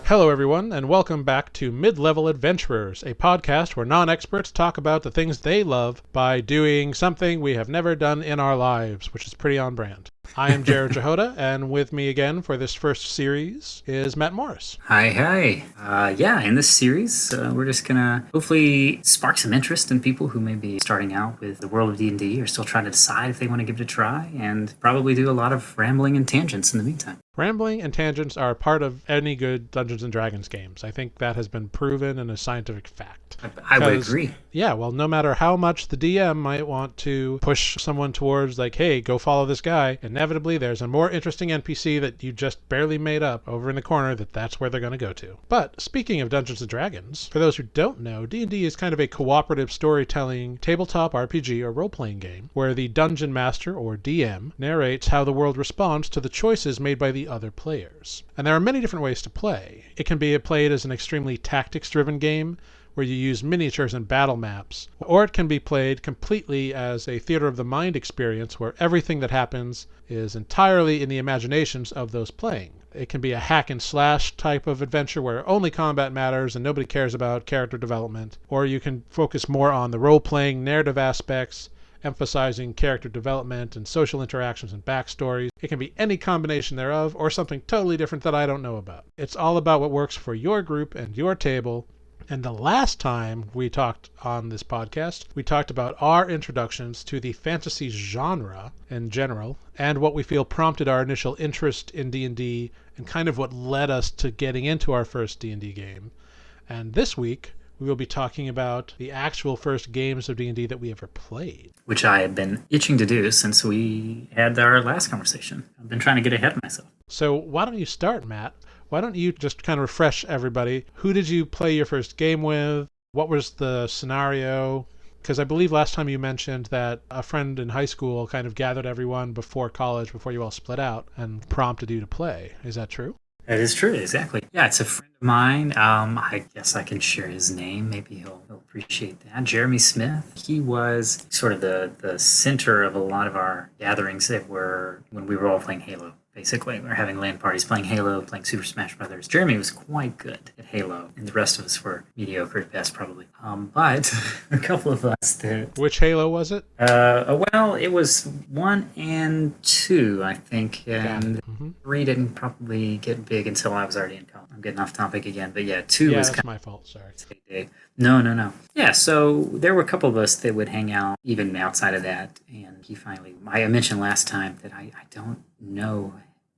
Hello, everyone, and welcome back to Mid-Level Adventurers, a podcast where non-experts talk about the things they love by doing something we have never done in our lives, which is pretty on brand. I am Jarrod and with me again for this first series is Matt Morris. Hi. In this series, we're just gonna hopefully spark some interest in people who may be starting out with the world of D&D or still trying to decide if they want to give it a try, and probably do a lot of rambling and tangents in the meantime. Rambling and tangents are part of any good Dungeons & Dragons games. I think that has been proven and a scientific fact. I would agree. Yeah, well, no matter how much the DM might want to push someone towards, like, hey, go follow this guy, inevitably there's a more interesting NPC that you just barely made up over in the corner that's where they're going to go to. But speaking of Dungeons & Dragons, for those who don't know, D&D is kind of a cooperative storytelling tabletop RPG or role-playing game where the Dungeon Master, or DM, narrates how the world responds to the choices made by the other players. And there are many different ways to play. It can be played as an extremely tactics-driven game where you use miniatures and battle maps, or it can be played completely as a theater of the mind experience where everything that happens is entirely in the imaginations of those playing. It can be a hack and slash type of adventure where only combat matters and nobody cares about character development, or you can focus more on the role-playing narrative aspects, emphasizing character development and social interactions and backstories. It can be any combination thereof or something totally different that I don't know about. It's all about what works for your group and your table. And the last time we talked on this podcast, we talked about our introductions to the fantasy genre in general and what we feel prompted our initial interest in D&D and kind of what led us to getting into our first D&D game. And this week, we will be talking about the actual first games of D&D that we ever played. Which I have been itching to do since we had our last conversation. I've been trying to get ahead of myself. So why don't you start, Matt? Why don't you just kind of refresh everybody? Who did you play your first game with? What was the scenario? Because I believe last time you mentioned that a friend in high school kind of gathered everyone before college, before you all split out, and prompted you to play. Is that true? That is true, exactly. Yeah, it's a friend of mine. I guess I can share his name. Maybe he'll appreciate that. Jeremy Smith. He was sort of the center of a lot of our gatherings that were when we were all playing Halo. Basically, we were having LAN parties, playing Halo, playing Super Smash Brothers. Jeremy was quite good at Halo, and the rest of us were mediocre at best, probably. But a couple of us did. Which Halo was it? Well, it was 1 and 2, I think, and 3 didn't probably get big until I was already in college. I'm getting off topic again, but yeah, 2 was that's my fault. Sorry. No. Yeah, so there were a couple of us that would hang out even outside of that, and he finally. I mentioned last time that I don't know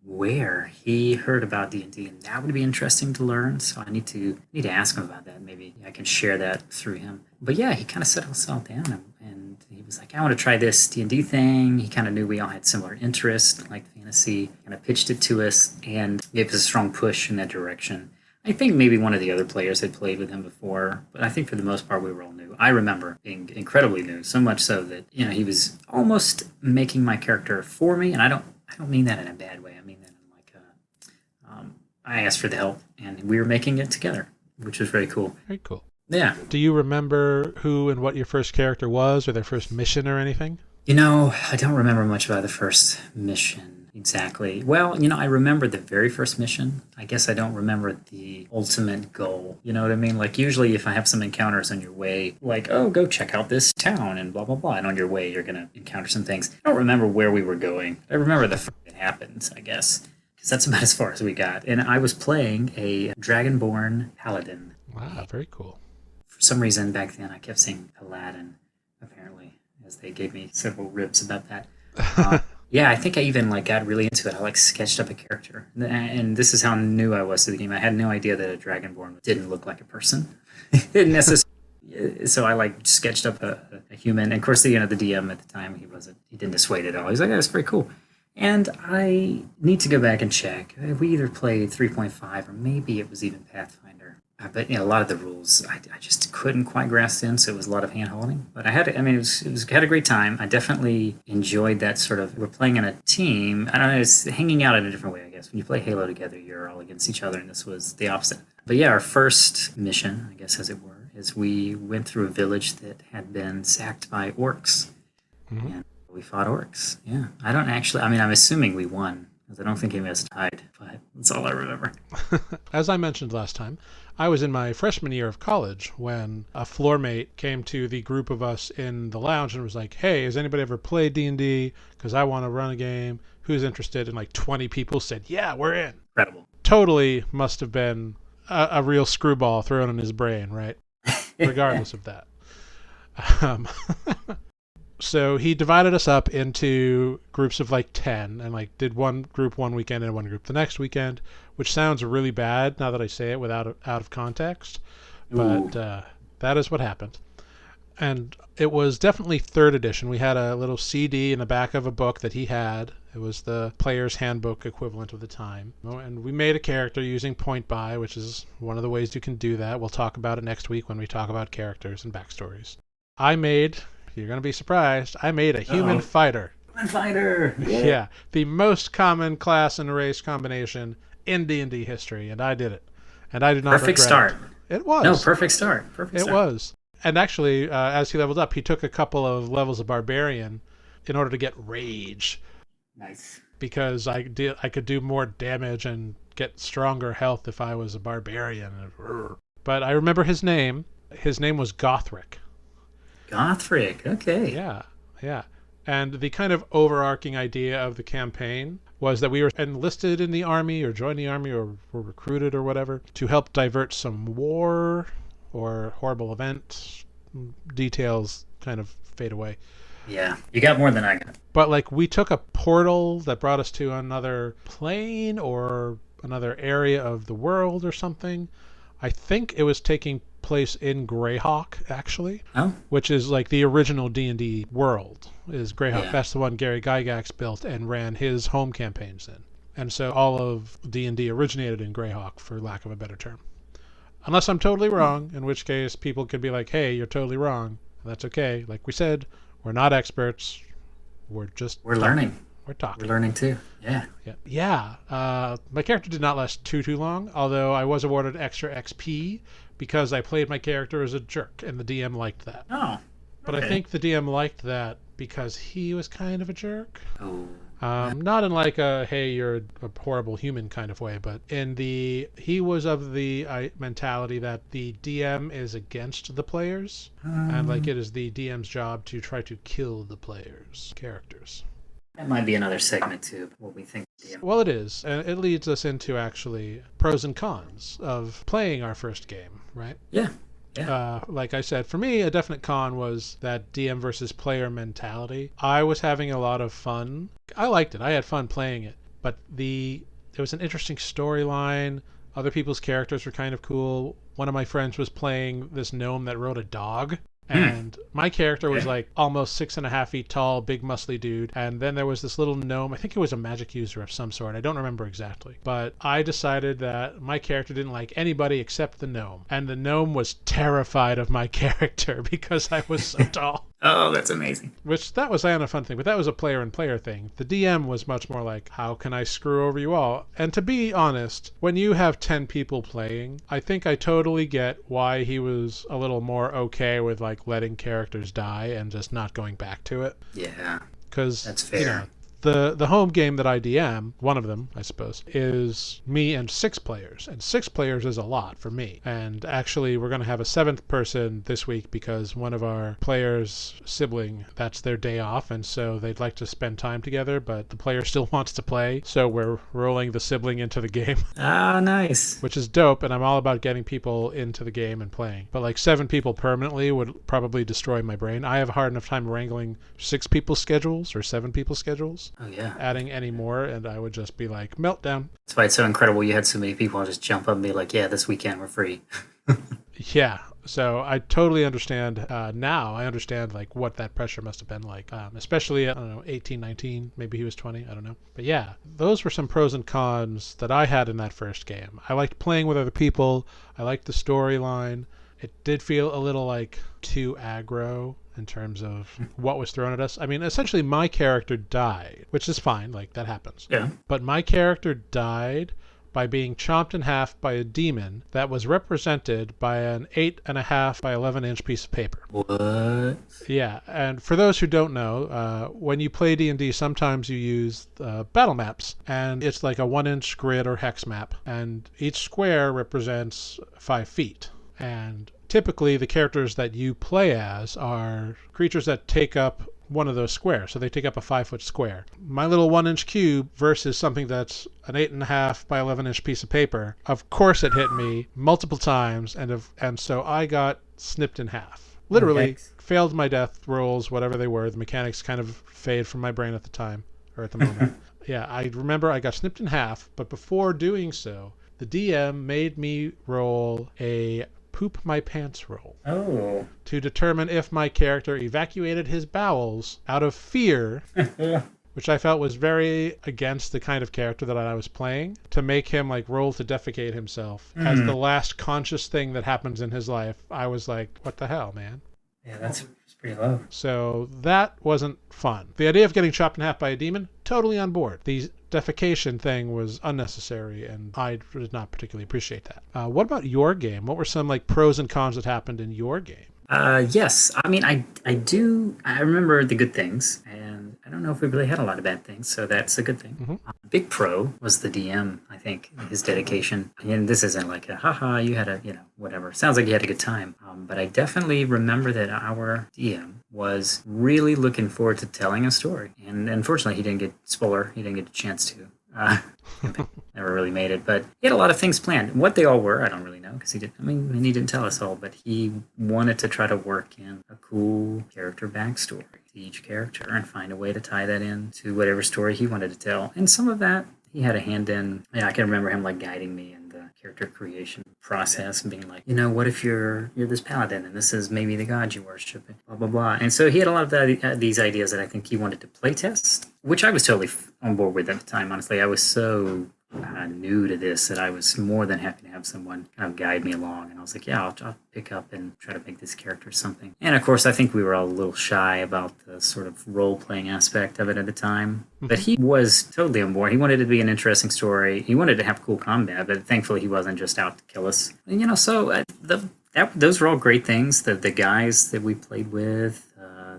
where he heard about D&D, and that would be interesting to learn. So I need to ask him about that. Maybe I can share that through him. But yeah, he kind of set us all down, and he was like, "I want to try this D&D thing." He kind of knew we all had similar interests, like fantasy. Kind of pitched it to us and gave us a strong push in that direction. I think maybe one of the other players had played with him before, but I think for the most part we were all new. I remember being incredibly new, so much so that he was almost making my character for me, and I don't mean that in a bad way. I mean that in like I asked for the help, and we were making it together, which was very cool. Very cool. Yeah. Do you remember who and what your first character was, or their first mission or anything? I don't remember much about the first mission. Exactly. Well, I remember the very first mission. I guess I don't remember the ultimate goal. You know what I mean? Like, usually if I have some encounters on your way, like, oh, go check out this town and blah, blah, blah, and on your way you're going to encounter some things. I don't remember where we were going. I remember the fact it happened, I guess, because that's about as far as we got. And I was playing a Dragonborn Paladin. Wow, very cool. For some reason, back then, I kept saying Paladin, apparently, as they gave me several ribs about that. Yeah, I think I even got really into it. I sketched up a character, and this is how new I was to the game. I had no idea that a Dragonborn didn't look like a person. It didn't necessarily. So I sketched up a human. And of course, the DM at the time he didn't dissuade at all. He's like, "Oh, that's very cool." And I need to go back and check. We either played 3.5 or maybe it was even Pathfinder. But a lot of the rules I just couldn't quite grasp in, so it was a lot of hand holding. But I had a great time. I definitely enjoyed that sort of. We're playing in a team. I don't know. It's hanging out in a different way, I guess. When you play Halo together, you're all against each other, and this was the opposite. But yeah, our first mission, I guess as it were, is we went through a village that had been sacked by orcs, and we fought orcs. Yeah, I don't actually. I'm assuming we won. because I don't think any of us died, but that's all I remember. As I mentioned last time, I was in my freshman year of college when a floor mate came to the group of us in the lounge and was like, hey, has anybody ever played D&D? Because I want to run a game. Who's interested? And like 20 people said, yeah, we're in. Incredible. Totally must have been a real screwball thrown in his brain, right? Regardless of that. So he divided us up into groups of like 10 and like did one group one weekend and one group the next weekend, which sounds really bad now that I say it without out of context. But that is what happened. And it was definitely third edition. We had a little CD in the back of a book that he had. It was the player's handbook equivalent of the time. And we made a character using point buy, which is one of the ways you can do that. We'll talk about it next week when we talk about characters and backstories. You're going to be surprised, I made a human fighter. Human fighter! Yeah, the most common class and race combination in D&D history, and I did it. And I did not Perfect start. It was. No, perfect start. Perfect start. It was. And actually, as he leveled up, he took a couple of levels of Barbarian in order to get Rage. Nice. Because I could do more damage and get stronger health if I was a Barbarian. But I remember his name. His name was Gothric. Gothric, okay. Yeah. And the kind of overarching idea of the campaign was that we were enlisted in the army or joined the army or were recruited or whatever to help divert some war or horrible event. Details kind of fade away. Yeah, you got more than I got. But like we took a portal that brought us to another plane or another area of the world or something. I think it was taking place in Greyhawk, actually, which is like the original D&D world is Greyhawk. Yeah. That's the one Gary Gygax built and ran his home campaigns in. And so all of D&D originated in Greyhawk, for lack of a better term. Unless I'm totally wrong, in which case people could be like, hey, you're totally wrong. That's okay. Like we said, we're not experts. We're learning. We're talking. We're learning too. Yeah. My character did not last too long, although I was awarded extra XP because I played my character as a jerk, and the DM liked that. Oh. Okay. But I think the DM liked that because he was kind of a jerk. Oh. Not in like a, hey, you're a horrible human kind of way, but he was of the mentality that the DM is against the players, and like it is the DM's job to try to kill the players' characters. That might be another segment too, what we think. Well, it is, and it leads us into actually pros and cons of playing our first game, right? Yeah. Like I said, for me, a definite con was that DM versus player mentality. I was having a lot of fun. I liked it. I had fun playing it, but there was an interesting storyline. Other people's characters were kind of cool. One of my friends was playing this gnome that rode a dog. And my character was like almost 6.5 feet tall, big muscly dude. And then there was this little gnome. I think it was a magic user of some sort. I don't remember exactly. But I decided that my character didn't like anybody except the gnome. And the gnome was terrified of my character because I was so tall. Oh, that's amazing. Which, that was a fun thing, but that was a player and player thing. The DM was much more like, how can I screw over you all? And to be honest, when you have 10 people playing, I think I totally get why he was a little more okay with like letting characters die and just not going back to it. Yeah. Because that's fair. The home game that I DM, one of them, I suppose, is me and 6 players. And 6 players is a lot for me. And actually, we're going to have a 7th person this week because one of our players' sibling, that's their day off. And so they'd like to spend time together, but the player still wants to play. So we're rolling the sibling into the game. Ah, nice. Which is dope. And I'm all about getting people into the game and playing. But like 7 people permanently would probably destroy my brain. I have a hard enough time wrangling 6 people's schedules or 7 people's schedules. Oh, yeah. Adding any more, and I would just be like, meltdown. That's why it's so incredible you had so many people just jump up and be like, yeah, this weekend we're free. Yeah. So I totally understand now. I understand like what that pressure must have been like, especially, I don't know, 18, 19, maybe he was 20, I don't know. But yeah, those were some pros and cons that I had in that first game. I liked playing with other people. I liked the storyline. It did feel a little like too aggro in terms of what was thrown at us. I mean, essentially my character died, which is fine, like that happens. Yeah. But my character died by being chomped in half by a demon that was represented by an 8.5 by 11-inch piece of paper. What? Yeah, and for those who don't know, when you play D&D, sometimes you use battle maps, and it's like a 1-inch grid or hex map, and each square represents 5 feet. And typically the characters that you play as are creatures that take up one of those squares, so they take up a 5-foot square. My little 1-inch cube versus something that's an 8.5 by 11-inch piece of paper, of course it hit me multiple times, and so I got snipped in half. Literally failed my death rolls, whatever they were. The mechanics kind of fade from my brain at the time, or at the moment. Yeah, I remember I got snipped in half, but before doing so, the DM made me roll a poop my pants roll. Oh. To determine if my character evacuated his bowels out of fear, which I felt was very against the kind of character that I was playing, to make him like roll to defecate himself as the last conscious thing that happens in his life. I was like, what the hell, man? Yeah, that's pretty low. So that wasn't fun. The idea of getting chopped in half by a demon, totally on board. The defecation thing was unnecessary, and I did not particularly appreciate that. What about your game? What were some like pros and cons that happened in your game? Yes. I mean, I remember the good things, and I don't know if we really had a lot of bad things, so that's a good thing. Mm-hmm. Big pro was the DM, I think, his dedication. And this isn't like a, haha, you had a, whatever. Sounds like you had a good time. But I definitely remember that our DM was really looking forward to telling a story. And unfortunately, he didn't get a chance to. Never really made it, but he had a lot of things planned. What they all were, I don't really know, because he didn't tell us all, but he wanted to try to work in a cool character backstory to each character and find a way to tie that in to whatever story he wanted to tell. And some of that he had a hand in. Yeah, I can remember him like guiding me in the character creation process and being like, what if you're this paladin and this is maybe the god you worship, and blah blah blah. And so he had a lot of these ideas that I think he wanted to playtest, which I was totally on board with at the time. Honestly, I was so new to this that I was more than happy to have someone kind of guide me along. And I was like, yeah, I'll pick up and try to make this character something. And of course, I think we were all a little shy about the sort of role-playing aspect of it at the time. But he was totally on board. He wanted it to be an interesting story. He wanted to have cool combat, but thankfully he wasn't just out to kill us. And, so those were all great things. The guys that we played with,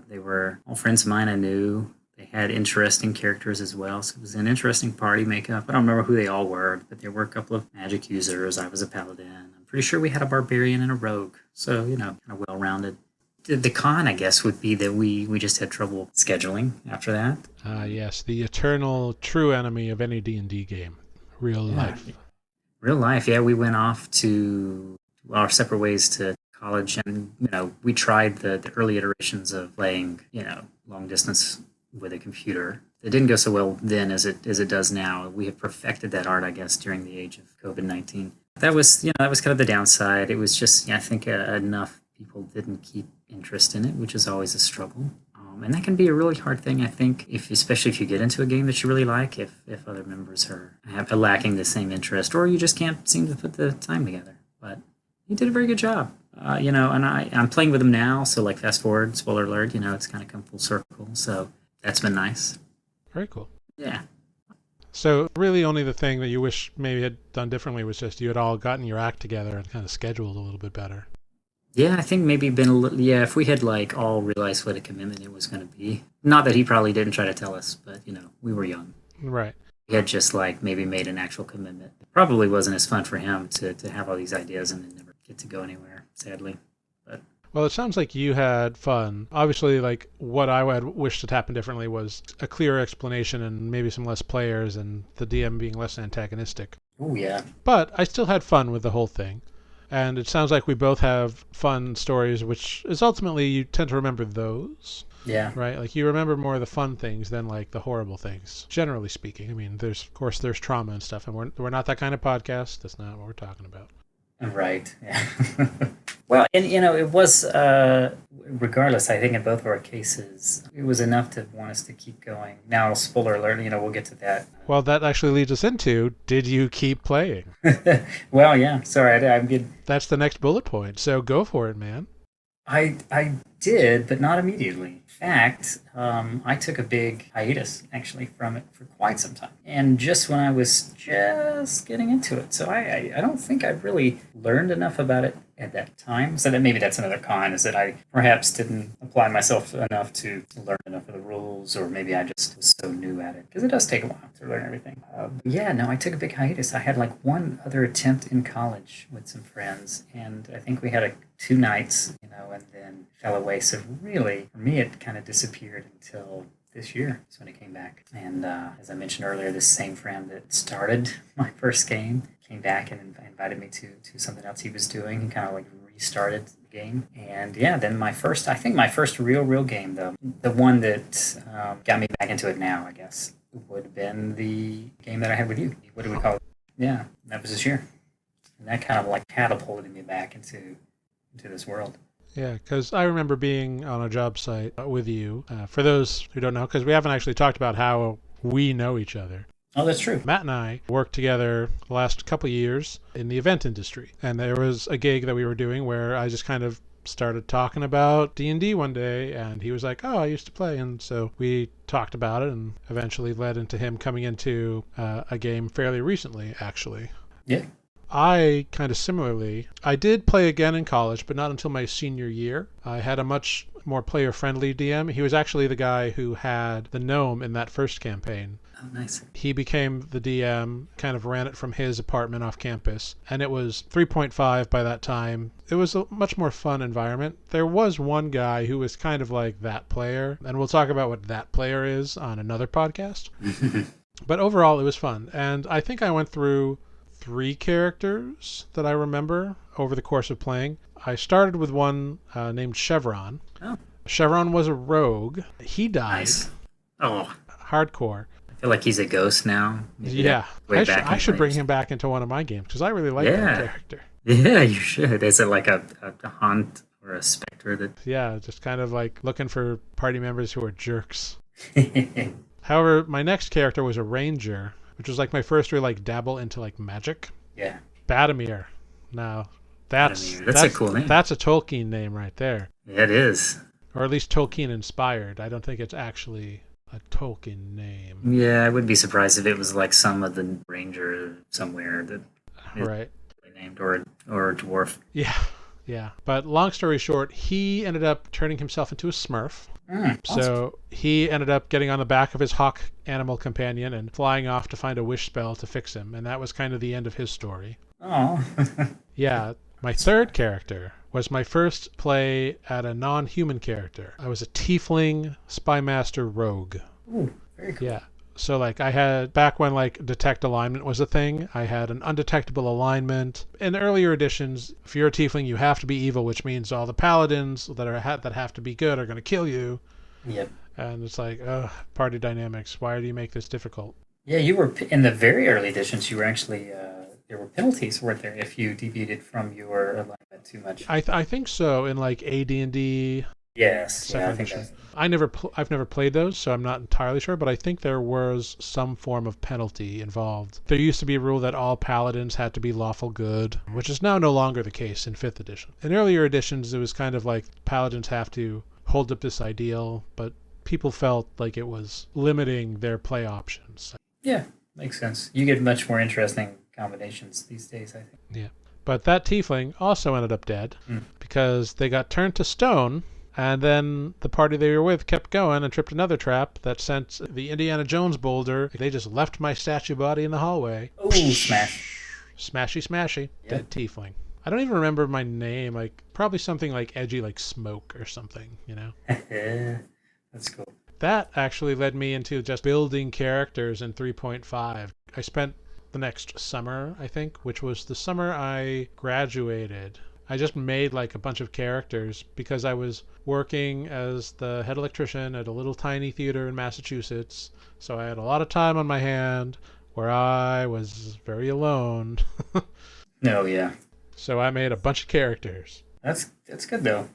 they were all friends of mine I knew. They had interesting characters as well, so it was an interesting party makeup. I don't remember who they all were, but there were a couple of magic users. I was a paladin. I'm pretty sure we had a barbarian and a rogue, so, kind of well-rounded. The con, I guess, would be that we just had trouble scheduling after that. Yes, the eternal true enemy of any D&D game, real life. Real life, yeah. We went off to our separate ways to college, and, we tried the early iterations of playing, long distance with a computer. It didn't go so well then as it does now. We have perfected that art, I guess, during the age of COVID-19. That was kind of the downside. It was just, I think enough people didn't keep interest in it, which is always a struggle. And that can be a really hard thing, I think, especially if you get into a game that you really like, if other members are lacking the same interest, or you just can't seem to put the time together. But he did a very good job. And I'm playing with him now, so like fast forward, spoiler alert, it's kind of come full circle. So that's been nice. Very cool. Yeah. So really only the thing that you wish maybe had done differently was just you had all gotten your act together and kind of scheduled a little bit better. Yeah, I think maybe if we had like all realized what a commitment it was going to be. Not that he probably didn't try to tell us, but we were young. Right. He had just like maybe made an actual commitment. It probably wasn't as fun for him to have all these ideas and then never get to go anywhere, sadly. But well, it sounds like you had fun. Obviously, like what I had wished had happened differently was a clearer explanation and maybe some less players and the DM being less antagonistic. Oh, yeah. But I still had fun with the whole thing. And it sounds like we both have fun stories, which is ultimately you tend to remember those. Yeah. Right? Like you remember more of the fun things than like the horrible things, generally speaking. I mean, there's trauma and stuff, and we're not that kind of podcast. That's not what we're talking about. Right. Yeah. Well, and it was regardless. I think in both of our cases, it was enough to want us to keep going. Now, spoiler alert. We'll get to that. Well, that actually leads us into: did you keep playing? Well, yeah. Sorry, I'm good. That's the next bullet point. So go for it, man. I did, but not immediately. In fact, I took a big hiatus actually from it for quite some time, and just when I was just getting into it. So I don't think I really learned enough about it at that time. So that maybe that's another con, is that I perhaps didn't apply myself enough to learn enough of the rules, or maybe I just was so new at it, because it does take a while to learn everything. Yeah, no, I took a big hiatus. I had like one other attempt in college with some friends, and I think we had 2 nights, and then fell away. So really, for me, it kind of disappeared until this year. That's when it came back. And as I mentioned earlier, this same friend that started my first game came back and invited me to something else he was doing. He kind of like restarted the game. And yeah, then my first real game, though, the one that got me back into it now, I guess, would have been the game that I had with you. What do we call it? Yeah, that was this year. And that kind of like catapulted me back into this world. Yeah, because I remember being on a job site with you. For those who don't know, because we haven't actually talked about how we know each other. Oh, that's true. Matt and I worked together the last couple of years in the event industry. And there was a gig that we were doing where I just kind of started talking about D&D one day, and he was like, oh, I used to play. And so we talked about it, and eventually led into him coming into a game fairly recently, actually. Yeah. I kind of similarly, I did play again in college, but not until my senior year. I had a much more player-friendly DM. He was actually the guy who had the gnome in that first campaign. Oh, nice. He became the DM, kind of ran it from his apartment off campus, and it was 3.5 by that time. It was a much more fun environment. There was one guy who was kind of like that player, and we'll talk about what that player is on another podcast. But overall, it was fun, and I think I went through 3 characters that I remember over the course of playing. I started with one named Chevron. Oh. Chevron was a rogue. He died. Nice. Oh. Hardcore. I feel like he's a ghost now. Maybe Yeah. I should bring things. him back into one of my games, because I really like that character. Yeah, you should. Is it like a haunt or a specter that... Yeah, just kind of like looking for party members who are jerks. However, my next character was a ranger, which was like my first real like dabble into like magic. Yeah. Badamir. Now, that's a cool name. That's a Tolkien name right there. Yeah, it is. Or at least Tolkien inspired. I don't think it's actually a Tolkien name. Yeah, I wouldn't be surprised if it was like some of the ranger somewhere that is Right. named, or a dwarf. Yeah. Yeah. But long story short, he ended up turning himself into a smurf. Awesome. So he ended up getting on the back of his hawk animal companion and flying off to find a wish spell to fix him. And that was kind of the end of his story. Oh. Yeah. My third character was my first play at a non-human character. I was a Tiefling Spymaster rogue. Ooh, very cool. Yeah. So like I had, back when like detect alignment was a thing, I had an undetectable alignment. In earlier editions, if you're a Tiefling, you have to be evil, which means all the paladins that have to be good are going to kill you. Yep. And it's like, party dynamics. Why do you make this difficult? Yeah, you were in the very early editions. You were actually there were penalties, weren't there, if you deviated from your alignment too much? I think so in like AD&D. Yes. Yeah, I think edition. that's... I've never played those, so I'm not entirely sure, but I think there was some form of penalty involved. There used to be a rule that all paladins had to be lawful good, which is now no longer the case in 5th edition. In earlier editions, it was kind of like paladins have to hold up this ideal, but people felt like it was limiting their play options. Yeah, makes sense. You get much more interesting combinations these days, I think. Yeah. But that tiefling also ended up dead because they got turned to stone, and then the party they were with kept going and tripped another trap that sent the Indiana Jones boulder. They just left my statue body in the hallway. Oh, smash. Smashy, smashy. Yep. Dead tiefling. I don't even remember my name. Like probably something like edgy, like Smoke or something, you know? That's cool. That actually led me into just building characters in 3.5. I spent the next summer, I think, which was the summer I graduated. I just made like a bunch of characters because I was working as the head electrician at a little tiny theater in Massachusetts. So I had a lot of time on my hand where I was very alone. No, yeah. So I made a bunch of characters. That's good though.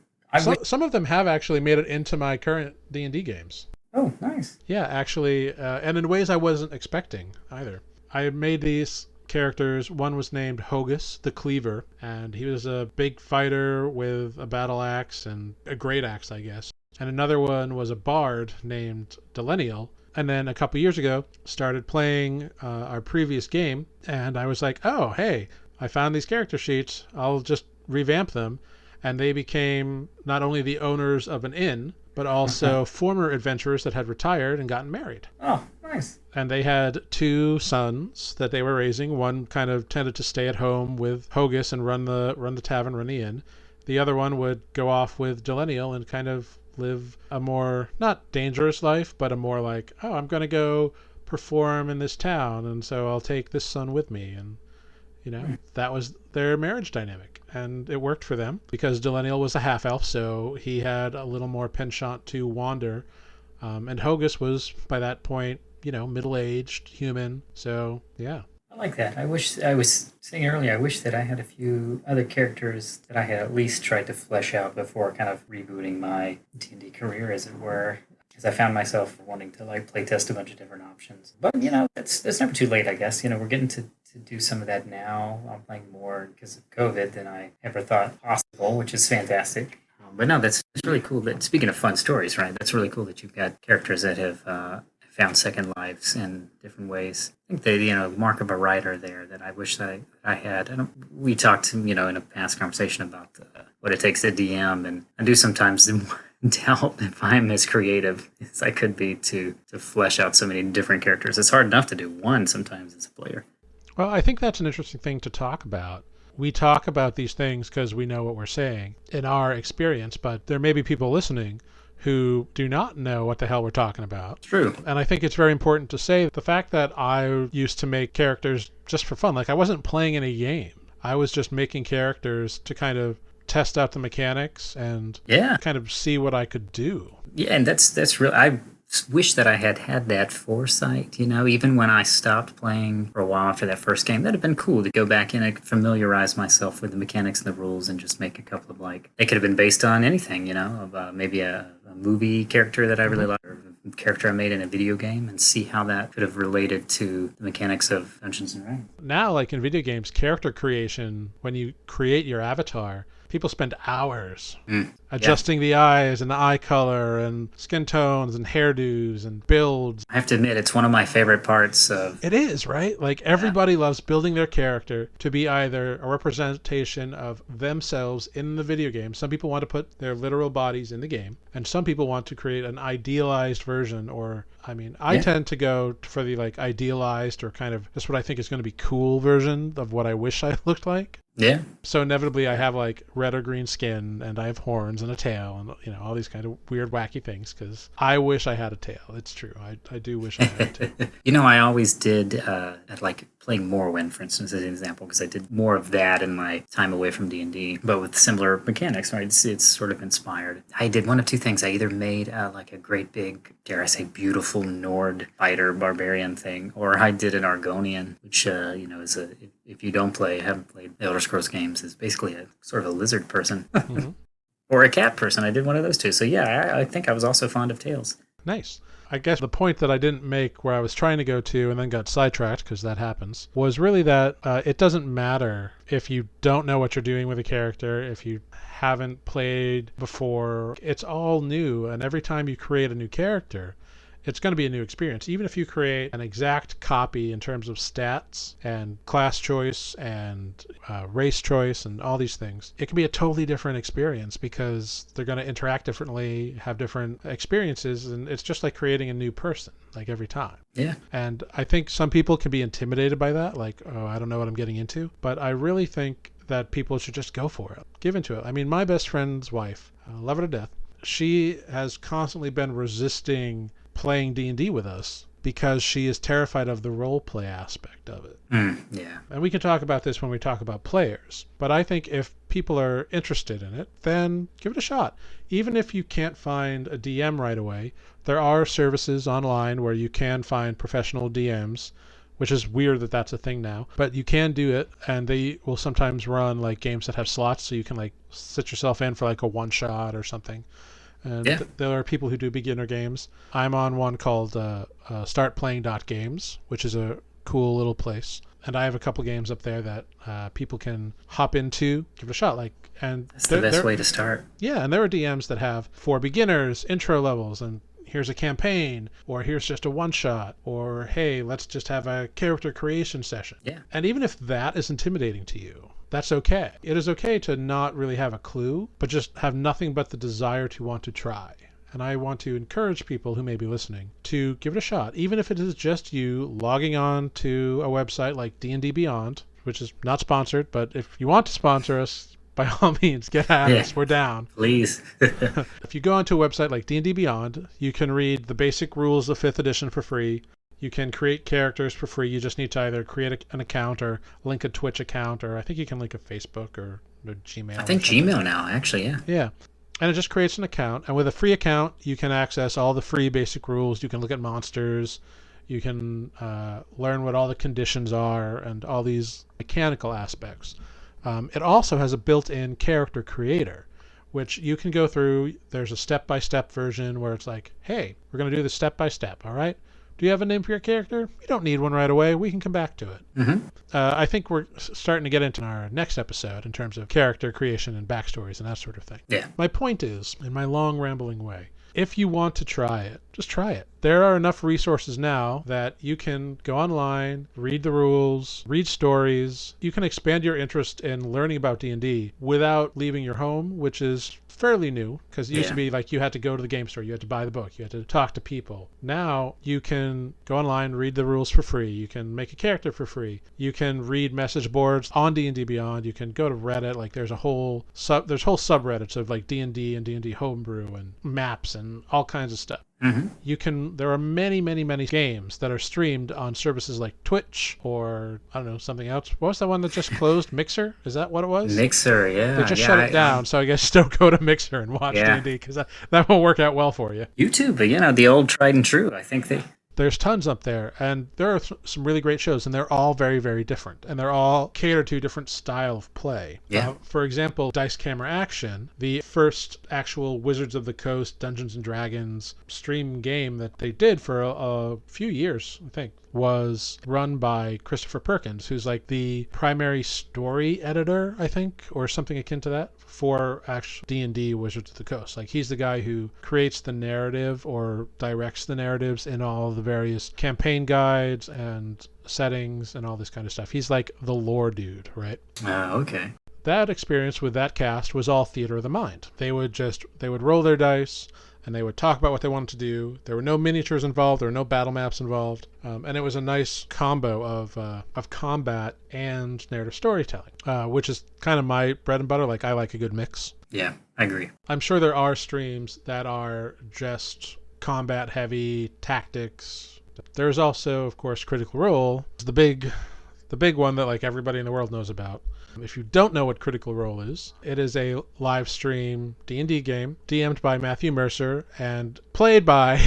Some of them have actually made it into my current D&D games. Oh, nice. Yeah, actually, and in ways I wasn't expecting either. I made these characters. One was named Hogus the Cleaver, and he was a big fighter with a battle axe and a great axe, I guess. And another one was a bard named Delenial. And then a couple years ago, started playing our previous game, and I was like, oh, hey, I found these character sheets. I'll just revamp them. And they became not only the owners of an inn, but also former adventurers that had retired and gotten married. Oh, nice. And they had 2 sons that they were raising. One kind of tended to stay at home with Hogus and run the tavern, run the inn. The other one would go off with Delenial and kind of live a more, not dangerous life, but a more like, oh, I'm going to go perform in this town, and so I'll take this son with me. And, that was their marriage dynamic. And it worked for them because Delenial was a half-elf, so he had a little more penchant to wander. And Hogus was, by that point, middle-aged, human. So, yeah. I like that. I was saying earlier, I wish that I had a few other characters that I had at least tried to flesh out before kind of rebooting my D&D career, as it were. Because I found myself wanting to play test a bunch of different options. But, that's never too late, I guess. We're getting to do some of that now. I'm playing more because of COVID than I ever thought possible, which is fantastic. But no, that's really cool. That speaking of fun stories, right? That's really cool that you've got characters that have found second lives in different ways. I think the mark of a writer there that I wish that I had. We talked in a past conversation about what it takes to DM, and I do sometimes doubt if I'm as creative as I could be to flesh out so many different characters. It's hard enough to do one sometimes as a player. Well, I think that's an interesting thing to talk about. We talk about these things because we know what we're saying in our experience, but there may be people listening who do not know what the hell we're talking about. True. And I think it's very important to say the fact that I used to make characters just for fun. Like, I wasn't playing any game. I was just making characters to kind of test out the mechanics and kind of see what I could do. Yeah, and that's real. I wish that I had that foresight, even when I stopped playing for a while after that first game. That'd have been cool to go back in and familiarize myself with the mechanics and the rules and just make a couple of they could have been based on anything, of maybe a movie character that I really liked, or a character I made in a video game, and see how that could have related to the mechanics of Dungeons and Dragons. Now, like in video games, character creation, when you create your avatar, people spend hours adjusting the eyes and the eye color and skin tones and hairdos and builds. I have to admit, it's one of my favorite parts of... It is, right? Like, everybody loves building their character to be either a representation of themselves in the video game. Some people want to put their literal bodies in the game, and some people want to create an idealized version, or... I tend to go for the idealized, or kind of just what I think is going to be cool version of what I wish I looked like. Yeah. So inevitably I have red or green skin, and I have horns and a tail, and all these kind of weird wacky things, because I wish I had a tail. It's true. I do wish I had a tail. I always did playing Morrowind, for instance, as an example, because I did more of that in my time away from D&D, but with similar mechanics, right? It's sort of inspired. I did one of two things. I either made a great big, dare I say, beautiful Nord fighter barbarian thing, or I did an Argonian, which is if you haven't played the Elder Scrolls games, is basically a sort of a lizard person. Mm-hmm. Or a cat person. I did one of those two. So yeah, I think I was also fond of Tales. Nice. I guess the point that I didn't make, where I was trying to go to and then got sidetracked, because that happens, was really that it doesn't matter if you don't know what you're doing with a character, if you haven't played before. It's all new, and every time you create a new character, it's going to be a new experience. Even if you create an exact copy in terms of stats and class choice and race choice and all these things, it can be a totally different experience because they're going to interact differently, have different experiences, and it's just like creating a new person, every time. Yeah. And I think some people can be intimidated by that, I don't know what I'm getting into. But I really think that people should just go for it, give into it. My best friend's wife, I love her to death. She has constantly been resisting playing D&D with us because she is terrified of the role play aspect of it. Yeah. And we can talk about this when we talk about players, but I think if people are interested in it, then give it a shot. Even if you can't find a DM right away, there are services online where you can find professional DMs, which is weird that that's a thing now, but you can do it, and they will sometimes run games that have slots, so you can sit yourself in for a one shot or something. And there are people who do beginner games. I'm on one called startplaying.games, which is a cool little place. And I have a couple games up there that people can hop into, give it a shot. And that's the best way to start. Yeah, and there are DMs that have for beginners intro levels, and here's a campaign, or here's just a one shot, or hey, let's just have a character creation session. Yeah. And even if that is intimidating to you, that's okay. It is okay to not really have a clue, but just have nothing but the desire to want to try. And I want to encourage people who may be listening to give it a shot, even if it is just you logging on to a website like D&D Beyond, which is not sponsored, but if you want to sponsor us, by all means, get at us. We're down. Please. If you go onto a website like D&D Beyond, you can read the basic rules of 5th edition for free. You can create characters for free. You just need to either create an account or link a Twitch account, or I think you can link a Facebook or Gmail. I think Gmail now, actually, yeah. Yeah. And it just creates an account. And with a free account, you can access all the free basic rules. You can look at monsters. You can learn what all the conditions are and all these mechanical aspects. It also has a built-in character creator, which you can go through. There's a step-by-step version where it's like, hey, we're going to do this step-by-step, all right? Do you have a name for your character? You don't need one right away. We can come back to it. Mm-hmm. I think we're starting to get into our next episode in terms of character creation and backstories and that sort of thing. Yeah. My point is, in my long rambling way, if you want to try it, just try it. There are enough resources now that you can go online, read the rules, read stories. You can expand your interest in learning about D&D without leaving your home, which is fairly new, because it used to be like you had to go to the game store, you had to buy the book, you had to talk to people. Now you can go online, read the rules for free. You can make a character for free. You can read message boards on D&D Beyond. You can go to Reddit. Like there's whole subreddits of like D&D and D&D homebrew and maps and all kinds of stuff. Mm-hmm. There are many, many, many games that are streamed on services like Twitch or, I don't know, something else. What was that one that just closed? Mixer? Is that what it was? Mixer, yeah. They just shut it down, so I guess don't go to Mixer and watch D&D, because that won't work out well for you. YouTube, the old tried and true. I think there's tons up there, and there are some really great shows, and they're all very, very different, and they're all catered to a different style of play. Yeah. For example, Dice Camera Action, the first actual Wizards of the Coast Dungeons & Dragons stream game that they did for a few years, I think, was run by Christopher Perkins, who's like the primary story editor, I think, or something akin to that, for actual D&D Wizards of the Coast. Like he's the guy who creates the narrative or directs the narratives in all the various campaign guides and settings and all this kind of stuff. He's like the lore dude, right? Okay. That experience with that cast was all theater of the mind. They would roll their dice, and they would talk about what they wanted to do. There were no miniatures involved. There were no battle maps involved. And it was a nice combo of combat and narrative storytelling, which is kind of my bread and butter. Like, I like a good mix. Yeah, I agree. I'm sure there are streams that are just combat heavy, tactics. There's also, of course, Critical Role. It's the big one that like everybody in the world knows about. If you don't know what Critical Role is, it is a live stream D&D game DM'd by Matthew Mercer and played by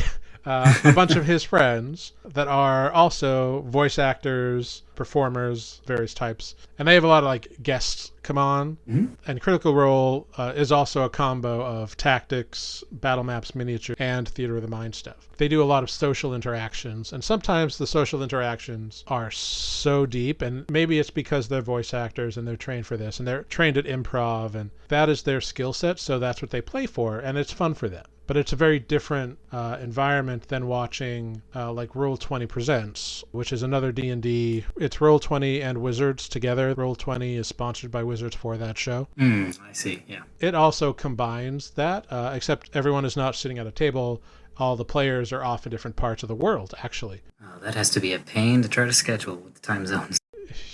a bunch of his friends that are also voice actors, performers, various types. And they have a lot of like guests come on. Mm-hmm. And Critical Role is also a combo of tactics, battle maps, miniature, and theater of the mind stuff. They do a lot of social interactions, and sometimes the social interactions are so deep, and maybe it's because they're voice actors and they're trained for this, and they're trained at improv, and that is their skill set, so that's what they play for, and it's fun for them. But it's a very different environment than watching like Roll20 Presents, which is another D&D. It's Roll20 and Wizards together. Roll20 is sponsored by Wizards for that show. I see, yeah. It also combines that, except everyone is not sitting at a table. All the players are off in different parts of the world, actually. Oh, that has to be a pain to try to schedule with the time zones.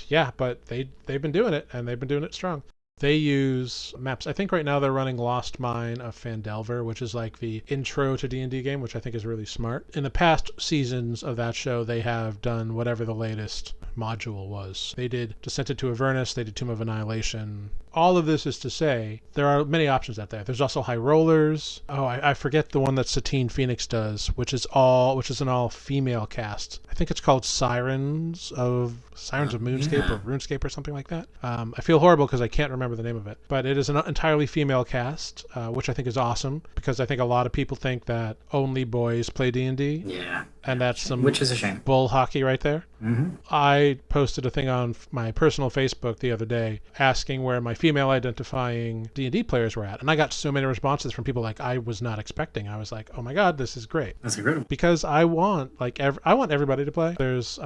Yeah, but they've been doing it, and they've been doing it strong. They use maps. I think right now they're running Lost Mine of Phandelver, which is like the intro to D&D game, which I think is really smart. In the past seasons of that show, they have done whatever the latest module was. They did Descent into Avernus, they did Tomb of Annihilation. All of this is to say there are many options out there. There's also High Rollers. Oh, I forget the one that Satine Phoenix does, which is an all female cast. I think it's called Sirens of Moonscape or RuneScape or something like that. I feel horrible because I can't remember the name of it, but it is an entirely female cast, which I think is awesome, because I think a lot of people think that only boys play D&D. Yeah. And that's which is a shame. Bull hockey right there. Mm-hmm. I I posted a thing on my personal Facebook the other day asking where my female identifying D&D players were at. And I got so many responses from people like I was not expecting. I was like, oh my God, this is great. That's incredible. Because I want I want everybody to play. There's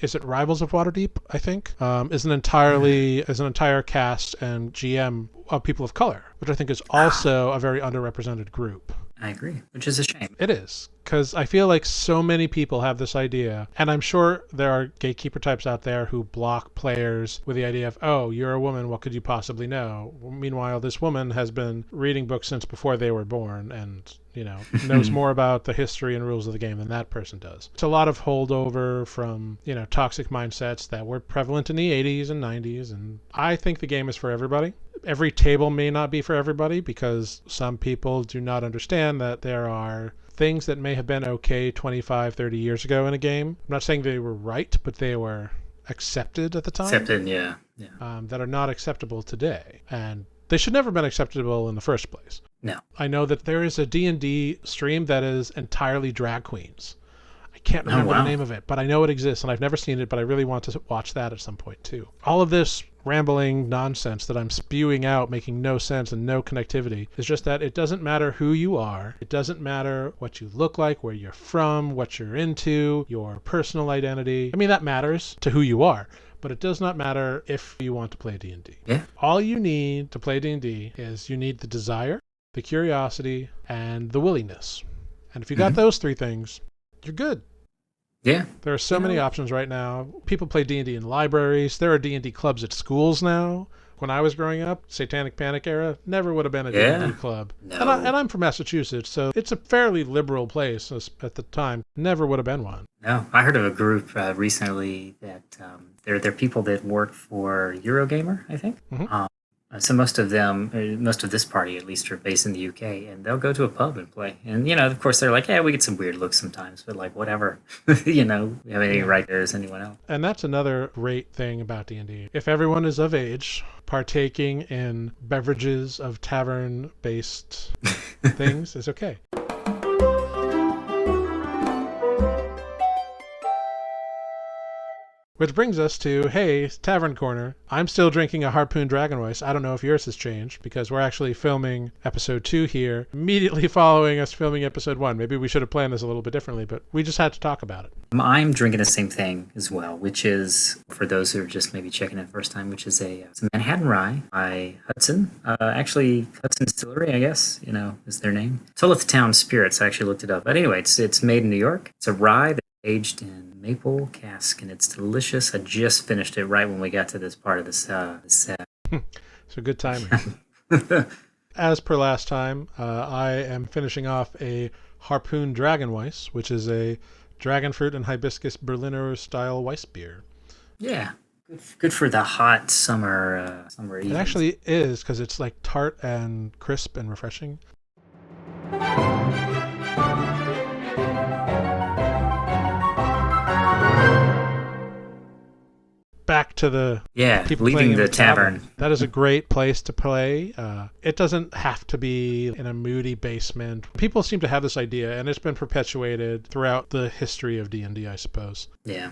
is it Rivals of Waterdeep, I think, is an entire cast and GM of people of color, which I think is also a very underrepresented group. I agree, which is a shame. It is, because I feel like so many people have this idea, and I'm sure there are gatekeeper types out there who block players with the idea of, oh, you're a woman, what could you possibly know? Meanwhile, this woman has been reading books since before they were born and, knows more about the history and rules of the game than that person does. It's a lot of holdover from, toxic mindsets that were prevalent in the 80s and 90s, and I think the game is for everybody. Every table may not be for everybody because some people do not understand that there are things that may have been okay 25, 30 years ago in a game. I'm not saying they were right, but they were accepted at the time. Accepted, yeah. That are not acceptable today. And they should never have been acceptable in the first place. No. I know that there is a D&D stream that is entirely drag queens. I can't remember the name of it, but I know it exists, and I've never seen it, but I really want to watch that at some point, too. All of this rambling nonsense that I'm spewing out, making no sense and no connectivity, is just that it doesn't matter who you are. It doesn't matter what you look like, where you're from, what you're into, your personal identity. I mean, that matters to who you are, but it does not matter if you want to play D&D. Yeah. All you need to play D&D is you need the desire, the curiosity, and the willingness. And if you got those three things, you're good. Yeah. There are so many options right now. People play D&D in libraries. There are D&D clubs at schools now. When I was growing up, Satanic Panic era, never would have been a D&D club. No. And I'm from Massachusetts, so it's a fairly liberal place at the time. Never would have been one. No. I heard of a group recently that they're people that work for Eurogamer, I think. So most of this party at least are based in the UK, and they'll go to a pub and play. And, of course they're like, yeah, we get some weird looks sometimes, but like, whatever, we have any right there as anyone else. And that's another great thing about D&D. If everyone is of age, partaking in beverages of tavern-based things is okay. Which brings us to, hey, Tavern Corner. I'm still drinking a Harpoon Dragonweiss. I don't know if yours has changed because we're actually filming episode 2 here, immediately following us filming episode 1. Maybe we should have planned this a little bit differently, but we just had to talk about it. I'm drinking the same thing as well, which is, for those who are just maybe checking it first time, which is it's a Manhattan Rye by Hudson. Actually, Hudson Distillery, I guess, is their name. Tolith Town Spirits, I actually looked it up. But anyway, it's made in New York. It's a rye that's aged in maple cask, and it's delicious. I just finished it right when we got to this part of this set. So good timing. As per last time, I am finishing off a Harpoon Dragonweiss, which is a dragon fruit and hibiscus Berliner style Weiss beer. Yeah, good for the hot summer evenings. It actually is, because it's like tart and crisp and refreshing. Back to the people leaving the tavern. That is a great place to play. It doesn't have to be in a moody basement. People seem to have this idea, and it's been perpetuated throughout the history of D&D, I suppose. Yeah.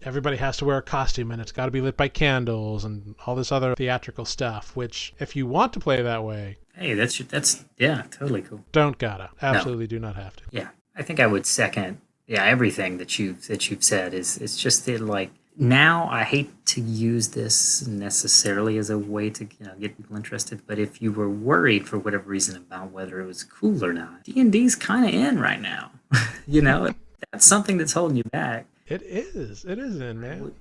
Everybody has to wear a costume, and it's got to be lit by candles and all this other theatrical stuff, which, if you want to play that way... Hey, that's totally cool. Don't gotta. Absolutely do not have to. Yeah. I think I would second everything that you've said. It's just that, like, now, I hate to use this necessarily as a way to get people interested, but if you were worried for whatever reason about whether it was cool or not, D&D's kind of in right now. That's something that's holding you back. It is in, man.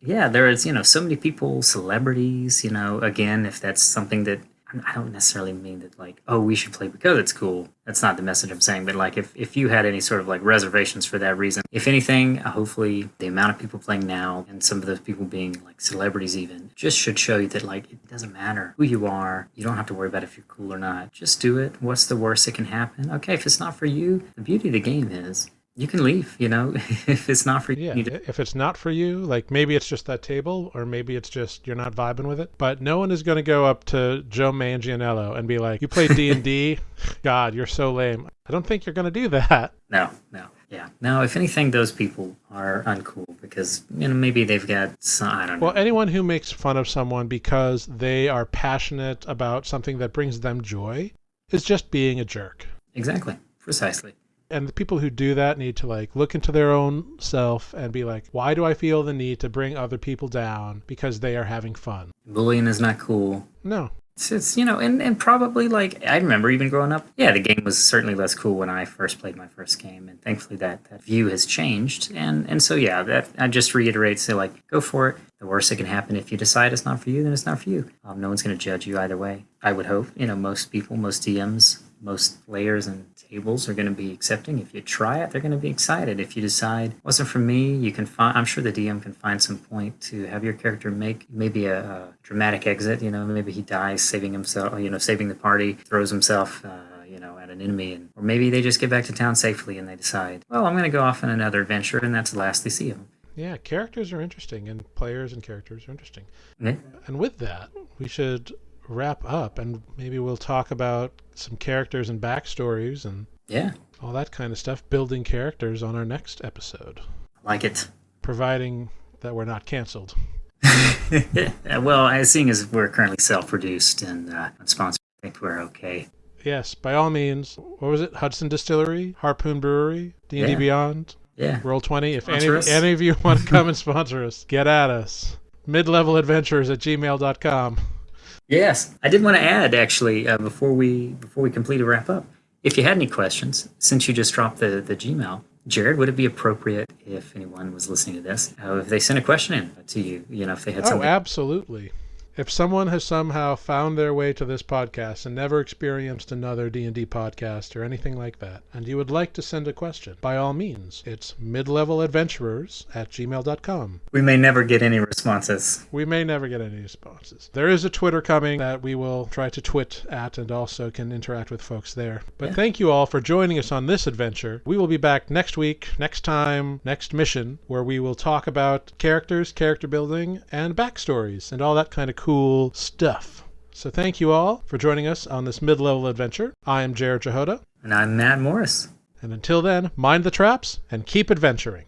Yeah, there is, so many people, celebrities, again, if that's something that, I don't necessarily mean that, like, oh, we should play because it's cool. That's not the message I'm saying. But, like, if you had any sort of, like, reservations for that reason, if anything, hopefully the amount of people playing now and some of those people being, like, celebrities even, just should show you that, like, it doesn't matter who you are. You don't have to worry about if you're cool or not. Just do it. What's the worst that can happen? Okay, if it's not for you, the beauty of the game is you can leave, if it's not for you. Yeah, if it's not for you, like maybe it's just that table, or maybe it's just you're not vibing with it. But no one is going to go up to Joe Manganiello and be like, you play D&D? God, you're so lame. I don't think you're going to do that. No. Yeah. No, if anything, those people are uncool because, maybe they've got some, I don't know. Well, anyone who makes fun of someone because they are passionate about something that brings them joy is just being a jerk. Exactly. Precisely. And the people who do that need to look into their own self and be like, why do I feel the need to bring other people down because they are having fun? Bullying is not cool. No. It's and probably I remember even growing up, the game was certainly less cool when I first played my first game, and thankfully that view has changed, and so that I just reiterate, say go for it. The worst that can happen if you decide it's not for you, then it's not for you. No one's going to judge you either way. I would hope. Most people, most DMs, most players and tables are going to be accepting. If you try it, they're going to be excited. If you decide it wasn't for me, you can find. I'm sure the DM can find some point to have your character make maybe a dramatic exit. Maybe he dies saving himself. Saving the party, throws himself. At an enemy, or maybe they just get back to town safely and they decide, well, I'm going to go off on another adventure, and that's the last they see of him. Yeah, characters are interesting, and players and characters are interesting. Yeah. And with that, we should wrap up, and maybe we'll talk about some characters and backstories and all that kind of stuff, building characters on our next episode. I like it. Providing that we're not canceled. Well, seeing as we're currently self-produced and unsponsored, I think we're okay. Yes, by all means. What was it? Hudson Distillery, Harpoon Brewery, D&D Beyond, Roll20. If any of you want to come and sponsor us, get at us. midleveladventures@gmail.com. Yes, I did want to add actually before we completely wrap up. If you had any questions, since you just dropped the Gmail, Jarrod, would it be appropriate if anyone was listening to this, if they sent a question in to you, if they had something? Oh, absolutely. If someone has somehow found their way to this podcast and never experienced another D&D podcast or anything like that, and you would like to send a question, by all means, it's midleveladventurers@gmail.com. We may never get any responses. There is a Twitter coming that we will try to twit at and also can interact with folks there. But thank you all for joining us on this adventure. We will be back next week, next time, next mission, where we will talk about characters, character building, and backstories, and all that kind of cool stuff. So thank you all for joining us on this mid-level adventure. I am Jarrod Jehoda. And I'm Matt Morris. And until then, mind the traps and keep adventuring.